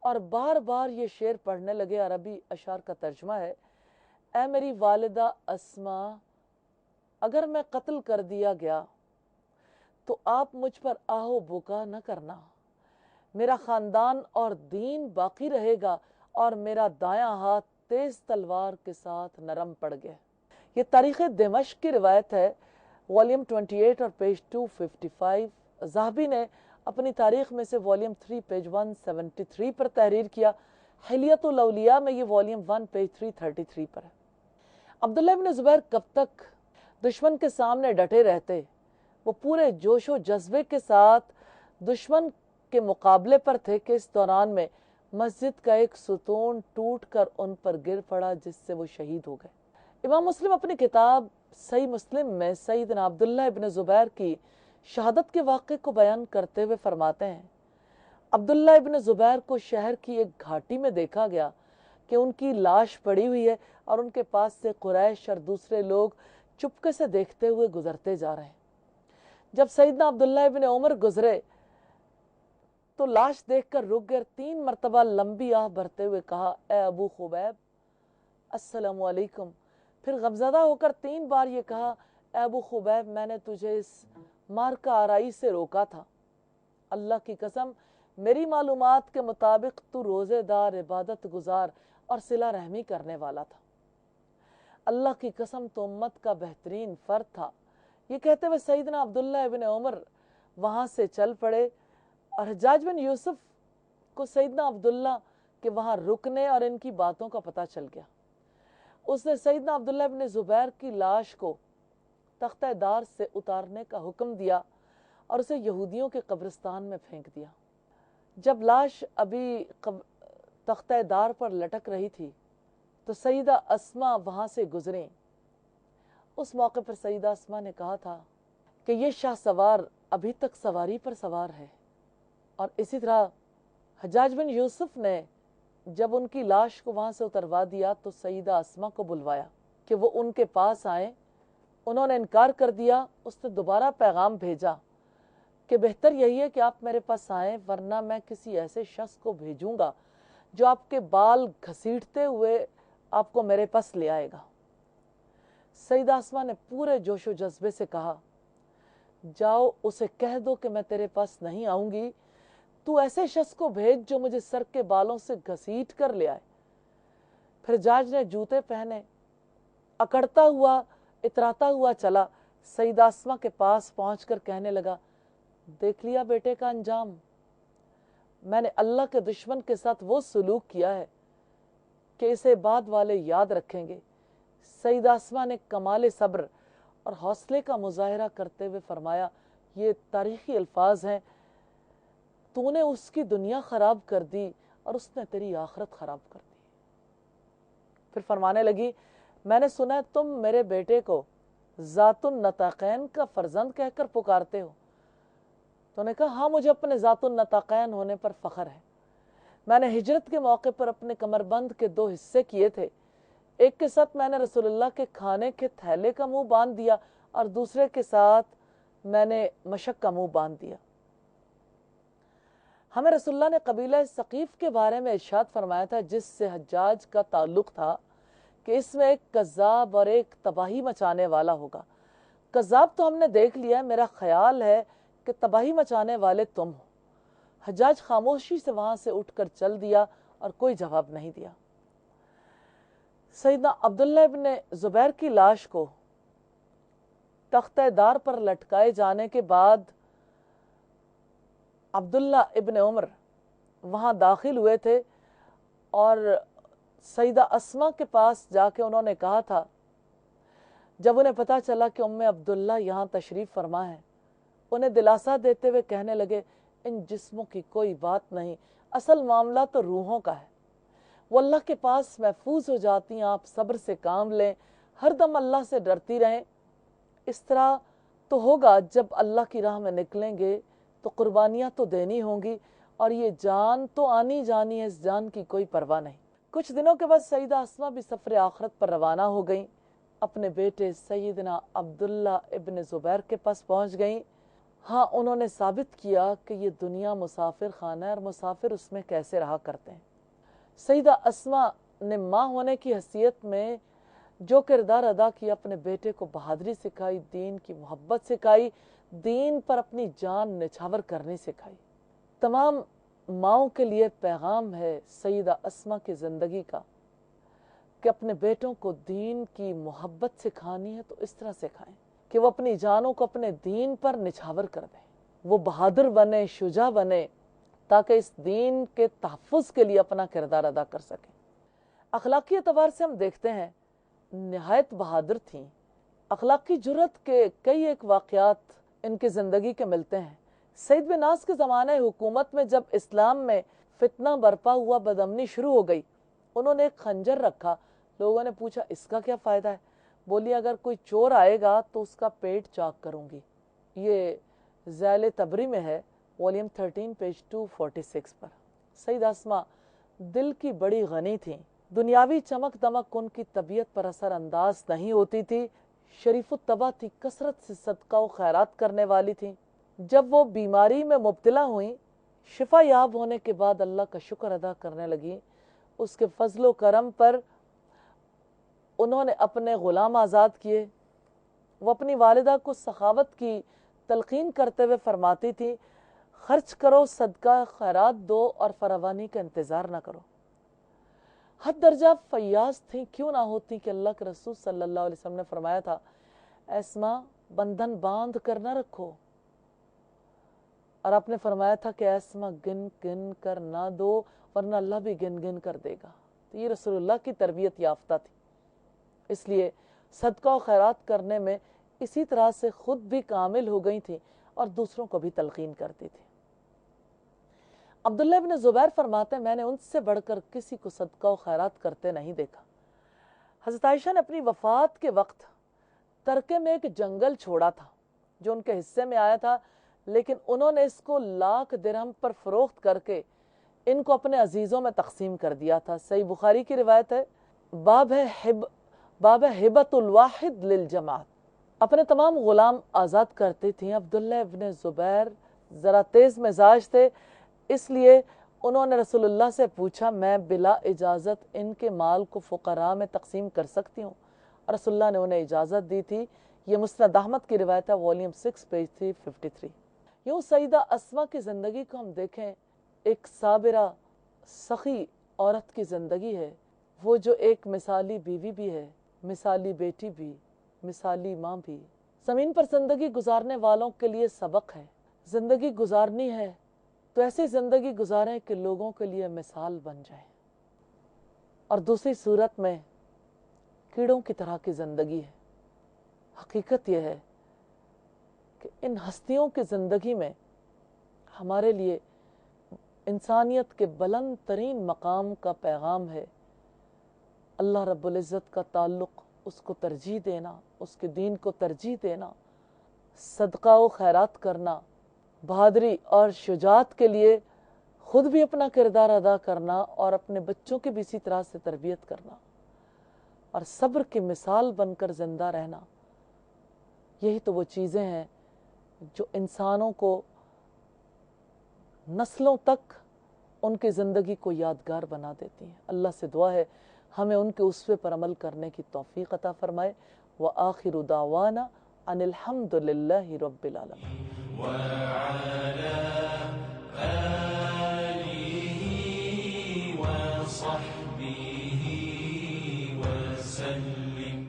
اور بار بار یہ شعر پڑھنے لگے۔ عربی اشعار کا ترجمہ ہے، اے میری والدہ اسما، اگر میں قتل کر دیا گیا تو آپ مجھ پر آہو بکا نہ کرنا، میرا خاندان اور دین باقی رہے گا اور میرا دایاں ہاتھ تیز تلوار کے ساتھ نرم پڑ گیا۔ یہ تاریخ دمشق کی روایت ہے، والیوم 28 اور پیج 255۔ ذہبی نے اپنی تاریخ میں سے والیوم 3 پیج 173 پر تحریر کیا۔ حلیت الاولیاء میں یہ والیوم 1 پیج 333 پر ہے۔ عبداللہ ابن زبیر کب تک دشمن کے سامنے ڈٹے رہتے؟ وہ پورے جوش و جذبے کے ساتھ دشمن کے مقابلے پر تھے کہ اس دوران میں مسجد کا ایک ستون ٹوٹ کر ان پر گر پڑا، جس سے وہ شہید ہو گئے۔ امام مسلم اپنی کتاب صحیح مسلم میں سیدنا عبداللہ ابن زبیر کی شہادت کے واقعے کو بیان کرتے ہوئے فرماتے ہیں، عبداللہ ابن زبیر کو شہر کی ایک گھاٹی میں دیکھا گیا کہ ان کی لاش پڑی ہوئی ہے اور ان کے پاس سے قریش اور دوسرے لوگ چپکے سے دیکھتے ہوئے گزرتے جا رہے ہیں۔ جب سیدنا عبداللہ ابن عمر گزرے تو لاش دیکھ کر رک گئے، 3 مرتبہ لمبی آہ بھرتے ہوئے کہا، اے ابو خبیب السلام علیکم۔ پھر غمزدہ ہو کر 3 بار یہ کہا، اے ابو خبیب میں نے تجھے اس مارکہ آرائی سے روکا تھا، اللہ کی قسم میری معلومات کے مطابق تو روزے دار، عبادت گزار اور صلہ رحمی کرنے والا تھا، اللہ کی قسم تو امت کا بہترین فرد تھا۔ یہ کہتے ہوئے سیدنا عبداللہ ابن عمر وہاں سے چل پڑے اور حجاج بن یوسف کو سیدنا عبداللہ کے وہاں رکنے اور ان کی باتوں کا پتہ چل گیا۔ اس نے سیدنا عبداللہ ابن زبیر کی لاش کو تختہ دار سے اتارنے کا حکم دیا اور اسے یہودیوں کے قبرستان میں پھینک دیا۔ جب لاش ابھی تختہ دار پر لٹک رہی تھی تو سیدہ اسما وہاں سے گزریں۔ اس موقع پر سیدہ اسما نے کہا تھا کہ یہ شاہ سوار ابھی تک سواری پر سوار ہے، اور اسی طرح حجاج بن یوسف نے جب ان کی لاش کو وہاں سے اتروا دیا تو سیدہ اسما کو بلوایا کہ وہ ان کے پاس آئیں۔ انہوں نے انکار کر دیا۔ اس نے دوبارہ پیغام بھیجا کہ بہتر یہی ہے کہ آپ میرے پاس آئیں، ورنہ میں کسی ایسے شخص کو بھیجوں گا جو آپ کے بال گھسیٹتے ہوئے آپ کو میرے پاس لے آئے گا۔ سیدہ اسما نے پورے جوش و جذبے سے کہا، جاؤ اسے کہہ دو کہ میں تیرے پاس نہیں آؤں گی، تو ایسے شخص کو بھیج جو مجھے سر کے بالوں سے گھسیٹ کر لے آئے۔ پھر حجاج نے جوتے پہنے، اکڑتا ہوا اتراتا ہوا چلا، سیدہ اسما کے پاس پہنچ کر کہنے لگا، دیکھ لیا بیٹے کا انجام، میں نے اللہ کے دشمن کے ساتھ وہ سلوک کیا ہے کہ اسے بعد والے یاد رکھیں گے۔ سیدہ اسما نے کمال صبر اور حوصلے کا مظاہرہ کرتے ہوئے فرمایا، یہ تاریخی الفاظ ہیں، تو نے اس کی دنیا خراب کر دی اور اس نے تیری آخرت خراب کر دی۔ پھر فرمانے لگی، میں نے سنا ہے تم میرے بیٹے کو ذات النطاقین کا فرزند کہہ کر پکارتے ہو۔ تو نے کہا، ہاں مجھے اپنے ذات النطاقین ہونے پر فخر ہے۔ میں نے ہجرت کے موقع پر اپنے کمربند کے 2 حصے کیے تھے، ایک کے ساتھ میں نے رسول اللہ کے کھانے کے تھیلے کا منہ باندھ دیا اور دوسرے کے ساتھ میں نے مشک کا منہ باندھ دیا۔ ہمیں رسول اللہ نے قبیلہ ثقیف کے بارے میں ارشاد فرمایا تھا، جس سے حجاج کا تعلق تھا کہ اس میں ایک کذاب اور ایک تباہی مچانے والا ہوگا۔ کذاب تو ہم نے دیکھ لیا ہے، میرا خیال ہے کہ تباہی مچانے والے تم ہو۔ حجاج خاموشی سے وہاں سے اٹھ کر چل دیا اور کوئی جواب نہیں دیا۔ سیدنا عبداللہ ابن زبیر کی لاش کو تختہ دار پر لٹکائے جانے کے بعد عبداللہ ابن عمر وہاں داخل ہوئے تھے اور سیدہ اسما کے پاس جا کے انہوں نے کہا تھا، جب انہیں پتا چلا کہ ام عبداللہ یہاں تشریف فرما ہے، انہیں دلاسا دیتے ہوئے کہنے لگے، ان جسموں کی کوئی بات نہیں، اصل معاملہ تو روحوں کا ہے، وہ اللہ کے پاس محفوظ ہو جاتی ہیں، آپ صبر سے کام لیں، ہر دم اللہ سے ڈرتی رہیں۔ اس طرح تو ہوگا جب اللہ کی راہ میں نکلیں گے تو قربانیاں تو دینی ہوں گی، اور یہ جان تو آنی جانی ہے، اس جان کی کوئی پرواہ نہیں۔ کچھ دنوں کے بعد سیدہ اسما بھی سفر آخرت پر روانہ ہو گئیں، اپنے بیٹے سیدنا عبداللہ ابن زبیر کے پاس پہنچ گئیں۔ ہاں انہوں نے ثابت کیا کہ یہ دنیا مسافر خانہ ہے اور مسافر اس میں کیسے رہا کرتے ہیں۔ سیدہ اسما نے ماں ہونے کی حیثیت میں جو کردار ادا کیا، اپنے بیٹے کو بہادری سکھائی، دین کی محبت سکھائی، دین پر اپنی جان نچھاور کرنی سکھائی۔ تمام ماؤں کے لیے پیغام ہے سیدہ اسما کی زندگی کا کہ اپنے بیٹوں کو دین کی محبت سکھانی ہے تو اس طرح سکھائیں کہ وہ اپنی جانوں کو اپنے دین پر نچھاور کر دیں، وہ بہادر بنے، شجاع بنے، تاکہ اس دین کے تحفظ کے لیے اپنا کردار ادا کر سکیں۔ اخلاقی اعتبار سے ہم دیکھتے ہیں نہایت بہادر تھیں۔ اخلاقی جرأت کے کئی ایک واقعات ان کی زندگی کے ملتے ہیں۔ سعید بن ناس کے زمانہ حکومت میں جب اسلام میں فتنہ برپا ہوا، بدامنی شروع ہو گئی، انہوں نے ایک خنجر رکھا۔ لوگوں نے پوچھا اس کا کیا فائدہ ہے؟ بولی اگر کوئی چور آئے گا تو اس کا پیٹ چاک کروں گی۔ یہ ذیل تبری میں ہے، والیوم 13 پیج 246 پر۔ سیدہ اسما دل کی بڑی غنی تھیں، دنیاوی چمک دمک ان کی طبیعت پر اثر انداز نہیں ہوتی تھی، شریف الطبع تھی، کثرت سے صدقہ و خیرات کرنے والی تھیں۔ جب وہ بیماری میں مبتلا ہوئیں، شفا یاب ہونے کے بعد اللہ کا شکر ادا کرنے لگیں، اس کے فضل و کرم پر انہوں نے اپنے غلام آزاد کیے۔ وہ اپنی والدہ کو سخاوت کی تلقین کرتے ہوئے فرماتی تھی، خرچ کرو، صدقہ خیرات دو اور فراوانی کا انتظار نہ کرو۔ حد درجہ فیاض تھیں، کیوں نہ ہوتی کہ اللہ کے رسول صلی اللہ علیہ وسلم نے فرمایا تھا، اسما بندھن باندھ کر نہ رکھو، اور آپ نے فرمایا تھا کہ اسما گن گن کر نہ دو ورنہ اللہ بھی گن گن کر دے گا۔ تو یہ رسول اللہ کی تربیت یافتہ تھی، اس لیے صدقہ و خیرات کرنے میں اسی طرح سے خود بھی کامل ہو گئی تھی اور دوسروں کو بھی تلقین کرتی تھی۔ عبداللہ ابن زبیر فرماتے ہیں، میں نے ان سے بڑھ کر کسی کو صدقہ و خیرات کرتے نہیں دیکھا۔ حضرت عائشہ نے اپنی وفات کے وقت ترکے میں ایک جنگل چھوڑا تھا جو ان کے حصے میں آیا تھا، لیکن انہوں نے اس کو 1,00,000 درہم پر فروخت کر کے ان کو اپنے عزیزوں میں تقسیم کر دیا تھا۔ صحیح بخاری کی روایت ہے، باب ہبت الواحد للجماعت۔ اپنے تمام غلام آزاد کرتی تھیں۔ عبداللہ ابن زبیر ذرا تیز مزاج تھے، اس لیے انہوں نے رسول اللہ سے پوچھا، میں بلا اجازت ان کے مال کو فقراء میں تقسیم کر سکتی ہوں؟ اور رسول اللہ نے انہیں اجازت دی تھی۔ یہ مسند احمد کی روایت ہے، والیوم 6 پیج 353۔ یوں سیدہ اسما کی زندگی کو ہم دیکھیں، ایک صابرہ سخی عورت کی زندگی ہے، وہ جو ایک مثالی بیوی بھی ہے، مثالی بیٹی بھی، مثالی ماں بھی۔ زمین پر زندگی گزارنے والوں کے لیے سبق ہے، زندگی گزارنی ہے تو ایسی زندگی گزاریں کہ لوگوں کے لیے مثال بن جائیں، اور دوسری صورت میں کیڑوں کی طرح کی زندگی ہے۔ حقیقت یہ ہے کہ ان ہستیوں کی زندگی میں ہمارے لیے انسانیت کے بلند ترین مقام کا پیغام ہے، اللہ رب العزت کا تعلق، اس کو ترجیح دینا، اس کے دین کو ترجیح دینا، صدقہ و خیرات کرنا، بہادری اور شجاعت کے لیے خود بھی اپنا کردار ادا کرنا اور اپنے بچوں کی بھی اسی طرح سے تربیت کرنا، اور صبر کی مثال بن کر زندہ رہنا۔ یہی تو وہ چیزیں ہیں جو انسانوں کو نسلوں تک ان کی زندگی کو یادگار بنا دیتی ہیں۔ اللہ سے دعا ہے ہمیں ان کے اسوے پر عمل کرنے کی توفیق عطا فرمائے۔ وآخر دعوانا ان الحمد للہ رب العالمین۔